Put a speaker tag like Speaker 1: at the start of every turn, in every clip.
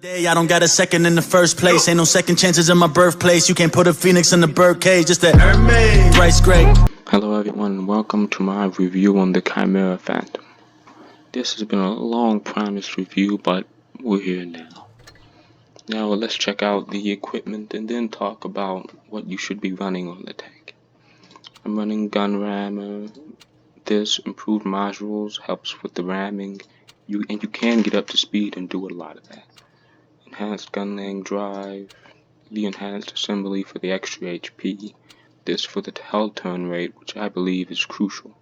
Speaker 1: Day, I don't got a second in the first place. Ain't no second chances in my birthplace. You can't put a phoenix in the birdcage. Just that Bryce Gray.
Speaker 2: Hello everyone, and welcome to my review on the Chimera Phantom. This has been a long promised review, but we're here now. Now let's check out the equipment and then talk about what you should be running on the tank. I'm running gun rammer. This improved modules helps with the ramming. You can get up to speed and do a lot of that. Enhanced gun laying drive, the enhanced assembly for the extra HP, this for the held turn rate, which I believe is crucial.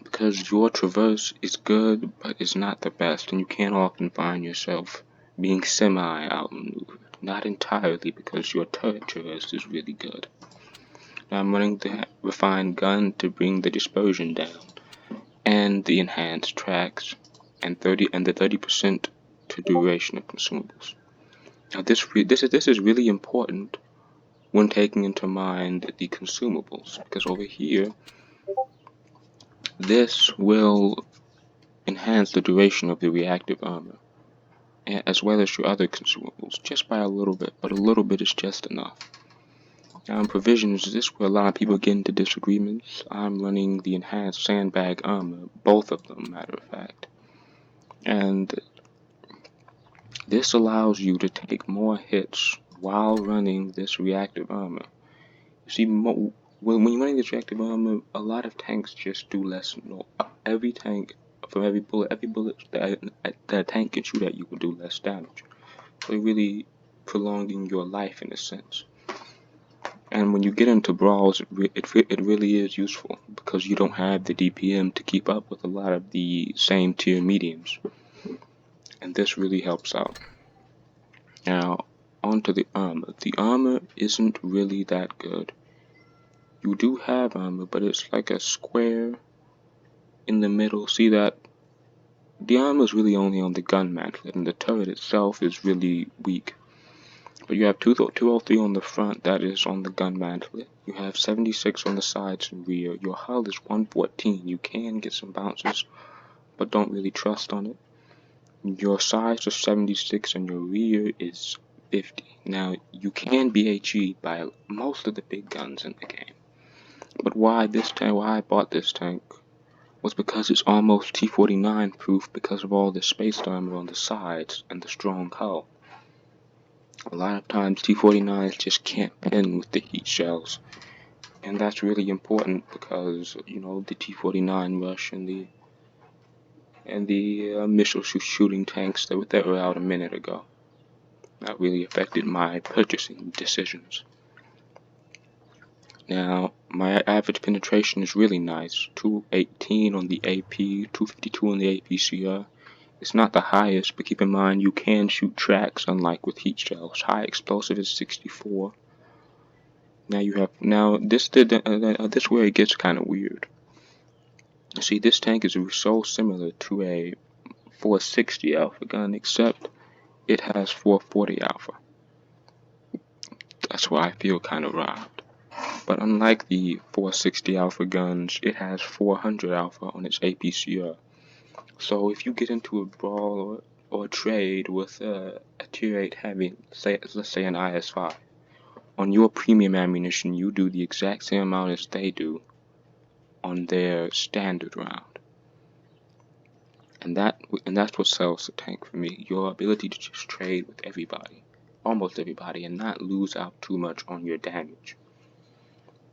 Speaker 2: Because your traverse is good, but it's not the best, and you can often find yourself being semi-outmaneuvered. Not entirely, because your turret traverse is really good. Now I'm running the refined gun to bring the dispersion down, and the enhanced tracks, and the 30% to duration of consumables. Now this is really important when taking into mind the consumables, because over here this will enhance the duration of the reactive armor, as well as your other consumables, just by a little bit, but a little bit is just enough. Now in provisions, this is where a lot of people get into disagreements. I'm running the enhanced sandbag armor, both of them, matter of fact, and this allows you to take more hits while running this reactive armor. You see, when you're running this reactive armor, a lot of tanks just do less. Every tank, from every bullet that a tank can shoot at you will do less damage. So you're really prolonging your life in a sense. And when you get into brawls, it really is useful, because you don't have the DPM to keep up with a lot of the same tier mediums. And this really helps out. Now, onto the armor. The armor isn't really that good. You do have armor, but it's like a square in the middle. See that? The armor is really only on the gun mantlet, and the turret itself is really weak. But you have 203 on the front, that is on the gun mantlet. You have 76 on the sides and rear. Your hull is 114. You can get some bounces, but don't really trust on it. Your sides are 76 and your rear is 50. Now, you can be HE'd by most of the big guns in the game. But why I bought this tank was because it's almost T-49 proof because of all the spaced armor on the sides and the strong hull. A lot of times T-49s just can't pin with the heat shells, and that's really important because, you know, the T-49 rush and the missile shooting tanks that were out a minute ago. That really affected my purchasing decisions. Now, my average penetration is really nice. 218 on the AP, 252 on the APCR. It's not the highest, but keep in mind you can shoot tracks, unlike with heat shells. High explosive is 64. Now this where it gets kind of weird. See, this tank is so similar to a 460 alpha gun, except it has 440 alpha. That's why I feel kind of robbed. But unlike the 460 alpha guns, it has 400 alpha on its APCR. So if you get into a brawl or a trade with a tier 8 heavy, let's say an IS-5, on your premium ammunition you do the exact same amount as they do on their standard round. And that's what sells the tank for me. Your ability to just trade with everybody, almost everybody, and not lose out too much on your damage.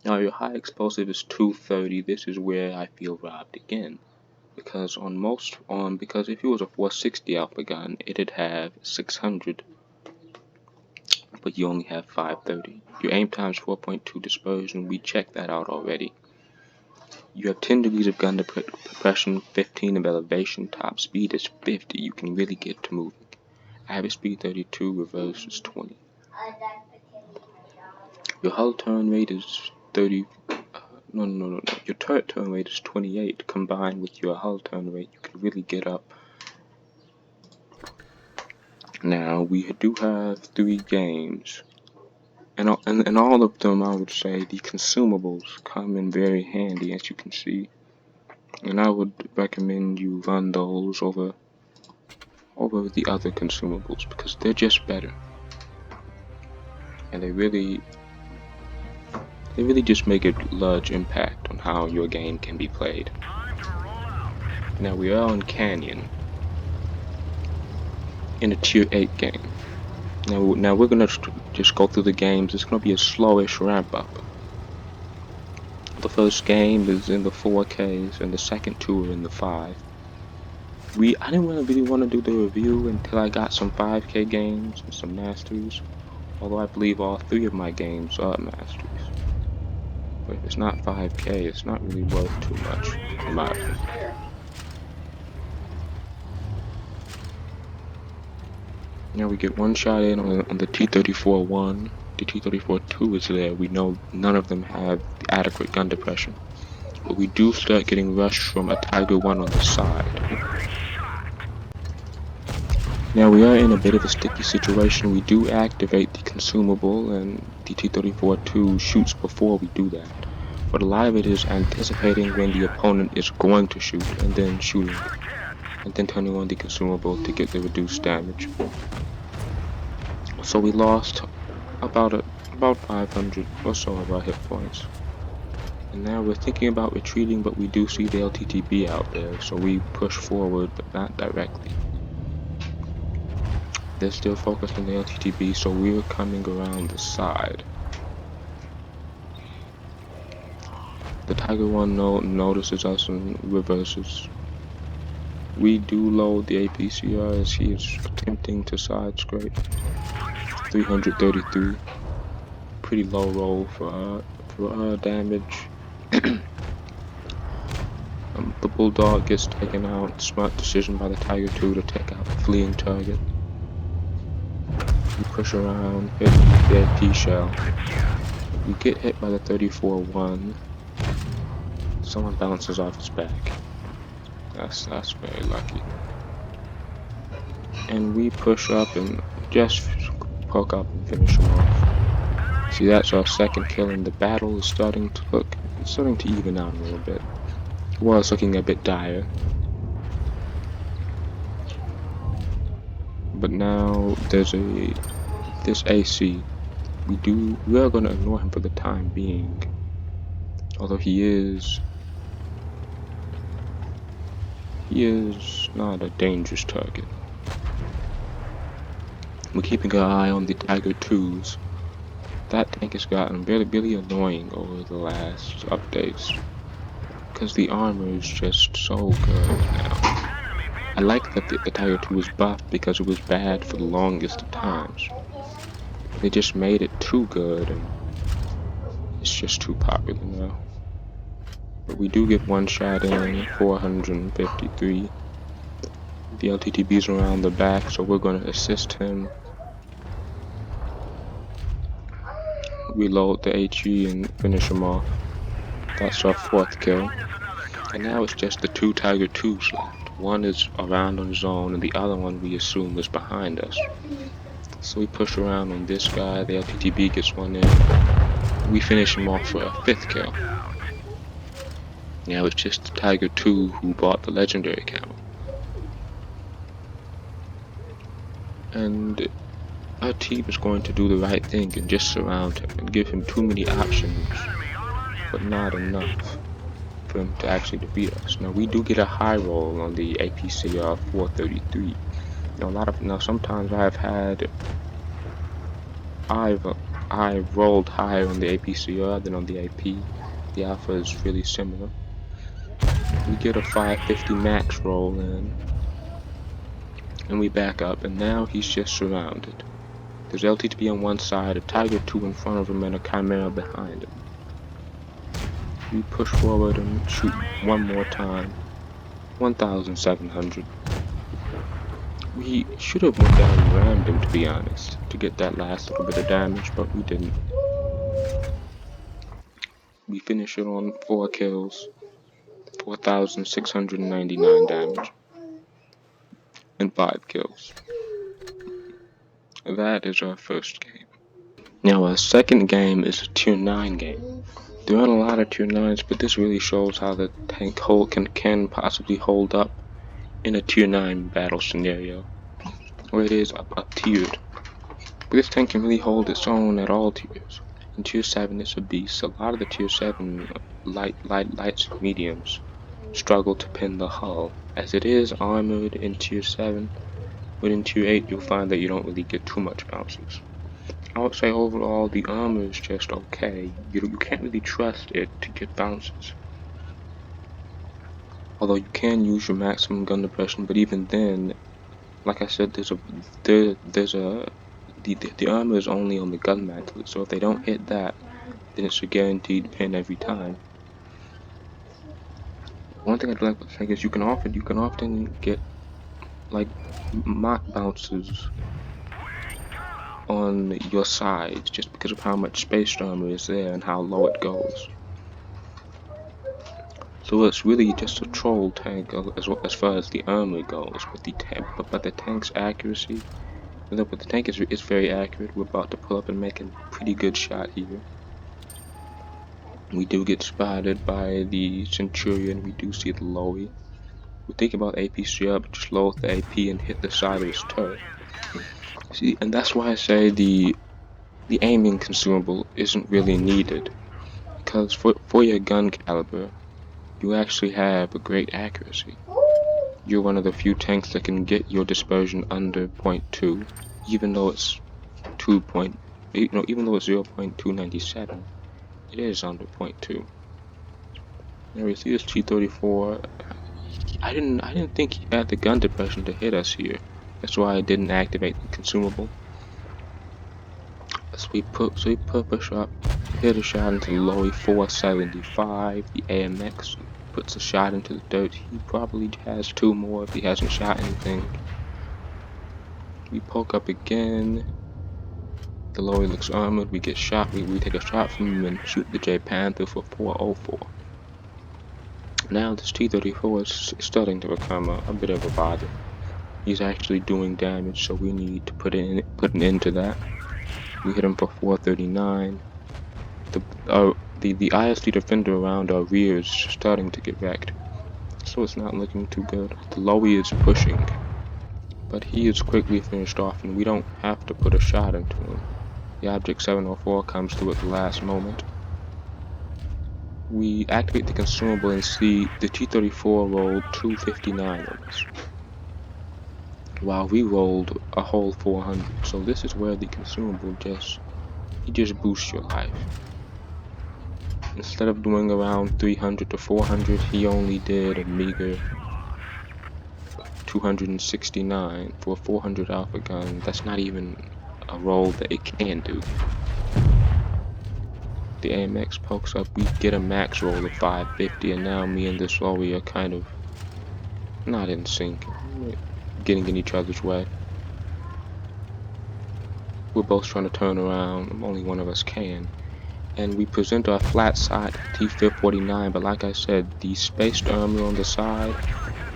Speaker 2: Now your high explosive is 230. This is where I feel robbed again, because because if it was a 460 alpha gun, it'd have 600, but you only have 530. Your aim time's 4.2 dispersion. We checked that out already. You have 10 degrees of gun depression, 15 of elevation. Top speed is 50. You can really get to moving. Average speed 32. Reverse is 20. Your hull turn rate is 30. No. Your turret turn rate is 28. Combined with your hull turn rate, you can really get up. Now, we do have 3 games. And all of them, I would say, the consumables come in very handy, as you can see. And I would recommend you run those over over the other consumables because they're just better. And they really just make a large impact on how your game can be played. Now we are on Canyon in a tier 8 game. Now we're gonna just go through the games. It's gonna be a slowish ramp up. The first game is in the 4Ks and the second two are in the 5. I didn't really want to do the review until I got some 5K games and some masters. Although I believe all 3 of my games are masters. But if it's not 5K, it's not really worth too much, in my opinion. Now we get one shot in on the T-34-1. The T-34-2 is there. We know none of them have adequate gun depression. But we do start getting rushed from a Tiger 1 on the side. Now we are in a bit of a sticky situation. We do activate the consumable and the T-34-2 shoots before we do that. But a lot of it is anticipating when the opponent is going to shoot and then shooting. And then turning on the consumable to get the reduced damage. So we lost about 500 or so of our hit points. And now we're thinking about retreating, but we do see the LTTB out there, so we push forward, but not directly. They're still focused on the LTTB, so we're coming around the side. The Tiger 1 notices us and reverses. We do load the APCR as he is attempting to side scrape. 333. Pretty low roll for damage. The Bulldog gets taken out. Smart decision by the Tiger 2 to take out the fleeing target. We push around, hit the AP shell. We get hit by the 34-1. Someone bounces off his back. That's very lucky. And we push up and just poke up and finish him off. See, that's our second kill, and the battle is starting to even out a little bit. Well, it's looking a bit dire. But now there's AC. We are gonna ignore him for the time being. Although he is not a dangerous target. We're keeping our eye on the Tiger 2s. That tank has gotten really annoying over the last updates. Because the armor is just so good now. I like that the Tiger 2 was buffed because it was bad for the longest of times. They just made it too good and it's just too popular now. But we do get one shot in, 453. The LTTB's around the back, so we're going to assist him. Reload the HE and finish him off. That's our 4th kill. And now it's just the 2 Tiger 2s left. One is around on his own and the other one we assume is behind us. So we push around on this guy, the LTTB gets one in. We finish him off for a 5th kill. Now it's just the Tiger 2 who bought the legendary account. And our team is going to do the right thing and just surround him and give him too many options, but not enough for him to actually defeat us. Now we do get a high roll on the APCR 433. Now sometimes I've rolled higher on the APCR than on the AP. The alpha is really similar. We get a 550 max roll in, and we back up, and now he's just surrounded. There's LTTB on one side, a Tiger 2 in front of him, and a Chimera behind him. We push forward and shoot one more time. 1,700. We should have went down and rammed him, to be honest, to get that last little bit of damage, but we didn't. We finish it on 4 kills, 4,699 damage, and 5 kills. That is our first game. Now our second game is a tier 9 game. There aren't a lot of tier 9s, but this really shows how the tank can possibly hold up in a tier 9 battle scenario. or it is up tiered. But this tank can really hold its own at all tiers. In tier 7 it's a beast. A lot of the tier 7 lights and mediums struggle to pin the hull, as it is armored in tier 7, but in tier 8 you'll find that you don't really get too much bounces. I would say overall the armor is just okay. You can't really trust it to get bounces. Although you can use your maximum gun depression, but even then, like I said, the armor is only on the gun mantle, so if they don't hit that, then it's a guaranteed pin every time. One thing I'd like to say is you can often get like mock bounces on your sides just because of how much space armor is there and how low it goes. So it's really just a troll tank as far as the armor goes, but the tank's accuracy. But the tank is very accurate. We're about to pull up and make a pretty good shot here. We do get spotted by the Centurion. We do see the Lowy. We think about APC up, just lower the AP and hit the side of his turret. See, and that's why I say the aiming consumable isn't really needed, because for your gun caliber, you actually have a great accuracy. You're one of the few tanks that can get your dispersion under 0.2, even though it's 0.297, it is under 0.2. Now we see this T-34. I didn't think he had the gun depression to hit us here. That's why I didn't activate the consumable. So we push up, hit a shot into the Lowy 475. The AMX puts a shot into the dirt. He probably has 2 more if he hasn't shot anything. We poke up again. The Lowy looks armored. We get shot. We take a shot from him and shoot the J Panther for 404. Now this T-34 is starting to become a bit of a bother. He's actually doing damage, so we need to put an end to that. We hit him for 439. The ISD defender around our rear is starting to get wrecked, so it's not looking too good. The Lowy is pushing, but he is quickly finished off, and we don't have to put a shot into him. The Object 704 comes through at the last moment. We activate the consumable and see the T-34 rolled 259 on us, while we rolled a whole 400. So this is where the consumable just boosts your life. Instead of doing around 300 to 400, he only did a meager 269 for a 400 alpha gun. That's not even a roll that it can do. The AMX pokes up, we get a max roll of 550, and now me and this Lowy are kind of not in sync, getting in each other's way. We're both trying to turn around, only one of us can. And we present our flat side T-49, but like I said, the spaced armor on the side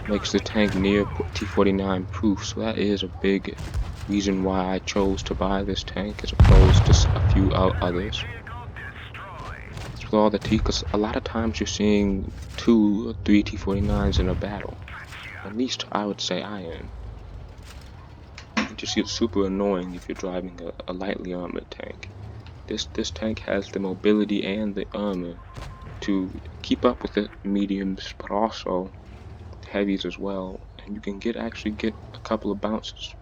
Speaker 2: makes the tank near T-49 proof, so that is a big reason why I chose to buy this tank as opposed to a few others. With all the T, because a lot of times you're seeing 2 or 3 T-49s in a battle. At least I would say I am. It just gets super annoying if you're driving a lightly armored tank. This tank has the mobility and the armor to keep up with the mediums, but also heavies as well, and you can actually get a couple of bounces.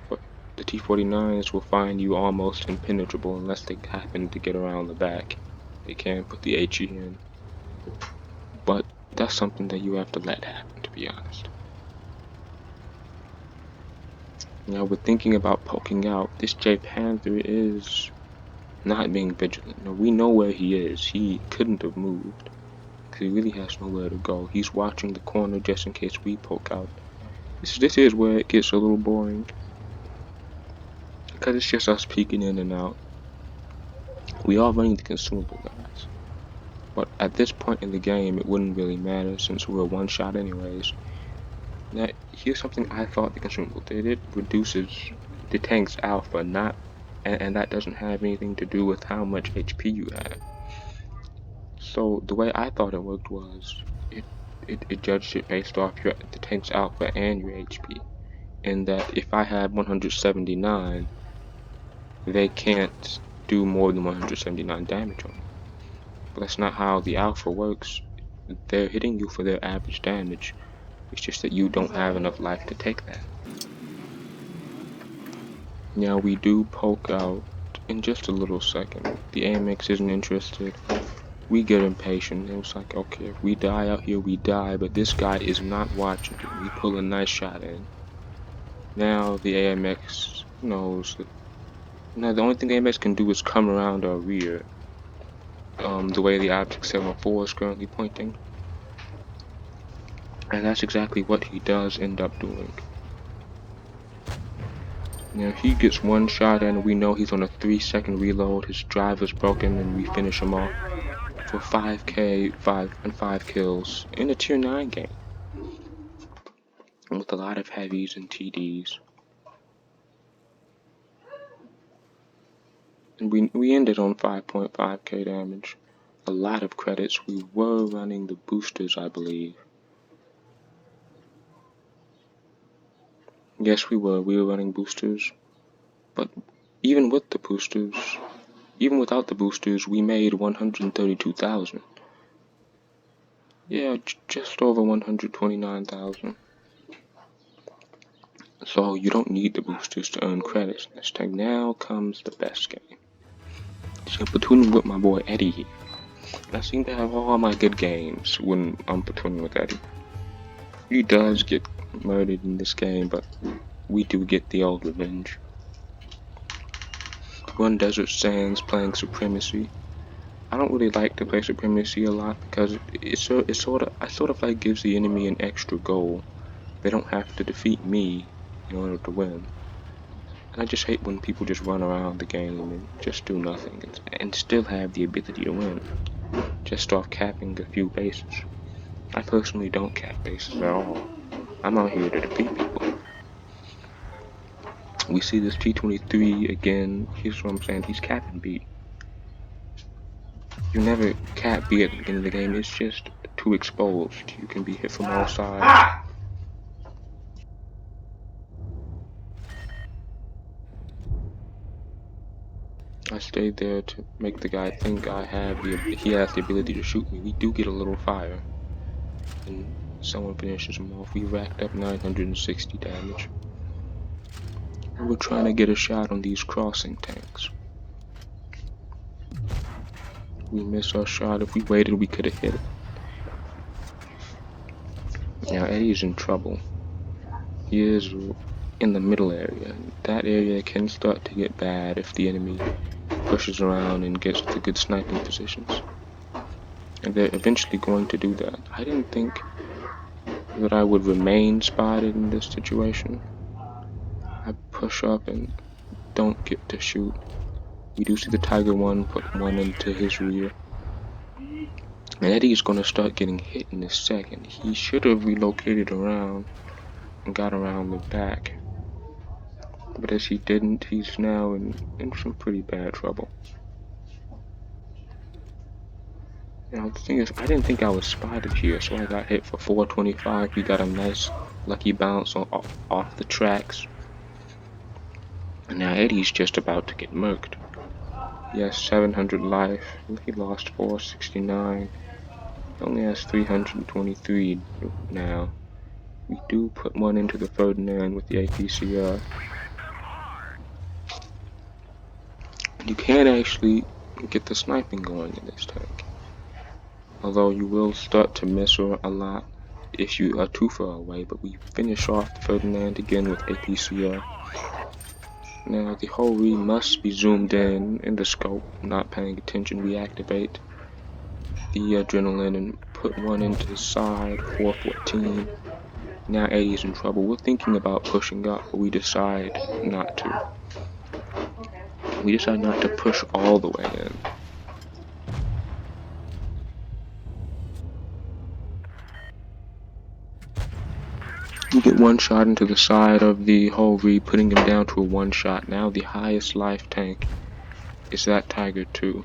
Speaker 2: But the T-49s will find you almost impenetrable unless they happen to get around the back. They can put the HE in, but that's something that you have to let happen, to be honest. Now we're thinking about poking out. This J Panther is not being vigilant. Now we know where he is. He couldn't have moved, because he really has nowhere to go. He's watching the corner just in case we poke out. This is where it gets a little boring, because it's just us peeking in and out. We are running the consumable, guys, but at this point in the game it wouldn't really matter since we're one shot anyways. Now here's something I thought the consumable did. It reduces the tank's alpha, and that doesn't have anything to do with how much HP you have. So the way I thought it worked was it judged it based off the tank's alpha and your HP. in that if I have 179, they can't do more than 179 damage on me. But that's not how the alpha works. They're hitting you for their average damage. It's just that you don't have enough life to take that. Now we do poke out in just a little second. The AMX isn't interested. We get impatient. It was like, okay, if we die out here, we die, but this guy is not watching it. We pull a nice shot in. Now the AMX knows that. Now the only thing the AMX can do is come around our rear. The way the Object 704 is currently pointing. And that's exactly what he does end up doing. Now he gets one shot and we know he's on a 3-second reload. His driver's broken and we finish him off for 5k, 5 kills in a tier 9 game. And with a lot of heavies and TDs. And we ended on 5.5k damage. A lot of credits. We were running the boosters, I believe. Yes, we were running boosters. But even with the boosters, even without the boosters, we made 132,000. Yeah, just over 129,000. So you don't need the boosters to earn credits in this tank. Now comes the best game. So platooning with my boy Eddie here. I seem to have all my good games when I'm platooning with Eddie. He does get murdered in this game, but we do get the old revenge. Run Desert Sands playing Supremacy. I don't really like to play Supremacy a lot because it sort of like gives the enemy an extra goal. They don't have to defeat me in order to win. And I just hate when people just run around the game and just do nothing and still have the ability to win, just off capping a few bases. I personally don't cap bases at all. I'm out here to defeat people. We see this T-23 again. Here's what I'm saying, he's capping B. You never cap B at the beginning of the game, it's just too exposed. You can be hit from all sides. I stayed there to make the guy think he has the ability to shoot me. We do get a little fire. And someone finishes him off. We racked up 960 damage. And we're trying to get a shot on these crossing tanks. We missed our shot. If we waited, we could have hit it. Now Eddie's in trouble. He is in the middle area. That area can start to get bad if the enemy pushes around and gets to good sniping positions. And they're eventually going to do that. I didn't think that I would remain spotted in this situation. I push up and don't get to shoot. We do see the Tiger 1 put one into his rear. And Eddie's gonna start getting hit in a second. He should have relocated around and got around the back. But as he didn't, he's now in some pretty bad trouble. Now the thing is, I didn't think I was spotted here, so I got hit for 425. We got a nice lucky bounce off the tracks. And now Eddie's just about to get murked. He has 700 life. He lost 469. He only has 323 now. We do put one into the Ferdinand with the APCR. You can actually get the sniping going in this tank. Although you will start to miss a lot if you are too far away, but we finish off the Ferdinand again with APCR. Now the whole must be zoomed in the scope, not paying attention. We activate the adrenaline and put one into the side, 414. Now Eddie's in trouble. We're thinking about pushing up, but we decide not to. We decide not to push all the way in. We get one shot into the side of the whole putting him down to a one shot. Now the highest life tank is that Tiger 2.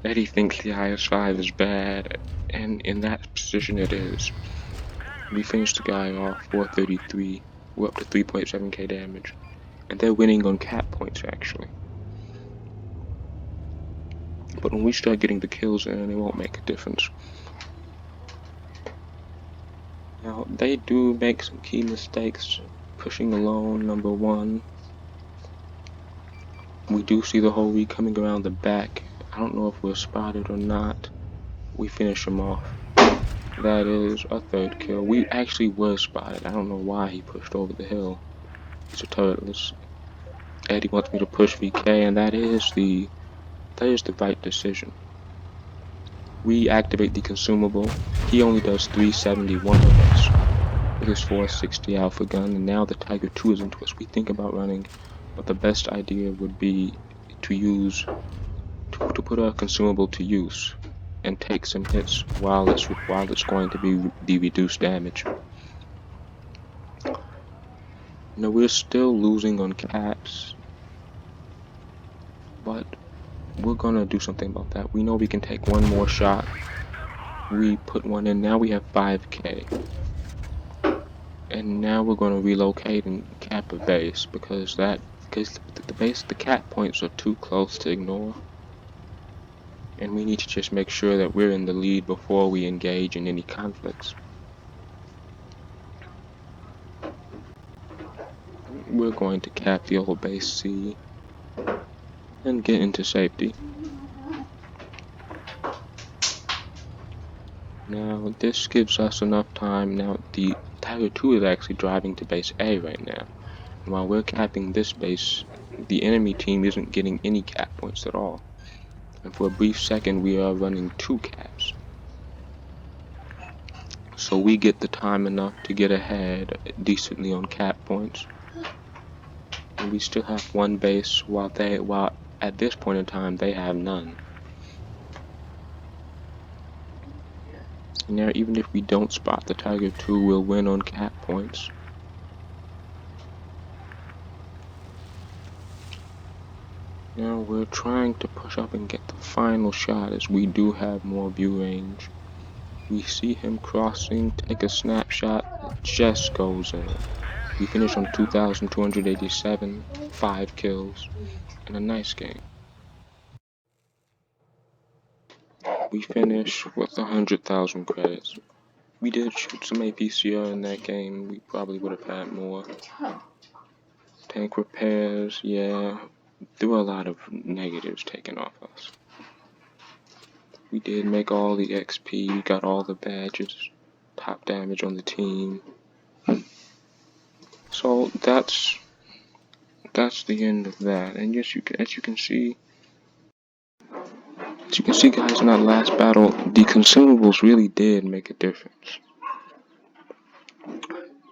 Speaker 2: Eddie thinks the IS-5 is bad, and in that position it is. We finish the guy off, 433. We're up to 3.7k damage. And they're winning on cap points, actually. But when we start getting the kills in, it won't make a difference. Now, they do make some key mistakes. Pushing alone, number 1. We do see the whole coming around the back. I don't know if we're spotted or not. We finish him off. That is a 3rd kill. We actually were spotted. I don't know why he pushed over the hill. He's a turretless. Eddie wants me to push VK, and that is the right decision. We activate the consumable. He only does 371 of us with his 460 alpha gun, and now the Tiger 2 is into us. We think about running, but the best idea would be to put our consumable to use and take some hits while it's going to be the reduced damage. Now we're still losing on caps, but we're gonna do something about that. We know we can take one more shot. We put one in. Now we have 5k, and now we're gonna relocate and cap a base because the cap points are too close to ignore. And we need to just make sure that we're in the lead before we engage in any conflicts. We're going to cap the old base C and get into safety. Now this gives us enough time. Now the Tiger 2 is actually driving to base A right now. And while we're capping this base, the enemy team isn't getting any cap points at all. And for a brief second we are running 2 caps. So we get the time enough to get ahead decently on cap points. And we still have 1 base while at this point in time they have none. Now even if we don't spot the Tiger 2, we'll win on cap points. Now we're trying to push up and get the final shot as we do have more view range. We see him crossing, take a snapshot, it just goes in. We finish on 2,287, 5 kills, and a nice game. We finish with 100,000 credits. We did shoot some APCR in that game, we probably would have had more. Tank repairs, yeah, there were a lot of negatives taken off us. We did make all the XP, got all the badges, top damage on the team. So that's the end of that. And yes, as you can see guys, in that last battle, the consumables really did make a difference.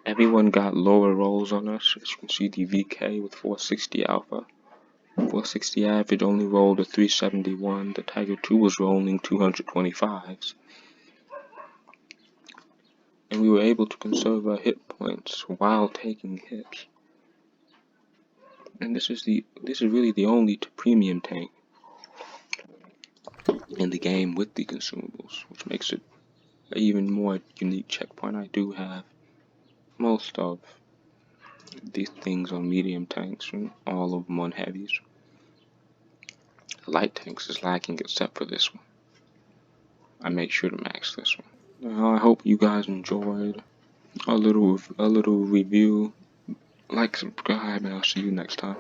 Speaker 2: Everyone got lower rolls on us. As you can see, the VK with 460 alpha. 460 average only rolled a 371. The Tiger 2 was rolling 225s. And we were able to conserve our hit points while taking hits. And this is really the only premium tank in the game with the consumables, which makes it an even more unique checkpoint. I do have most of these things on medium tanks and all of them on heavies. Light tanks is lacking except for this one. I made sure to max this one. Now I hope you guys enjoyed a little review. Like, subscribe, and I'll see you next time.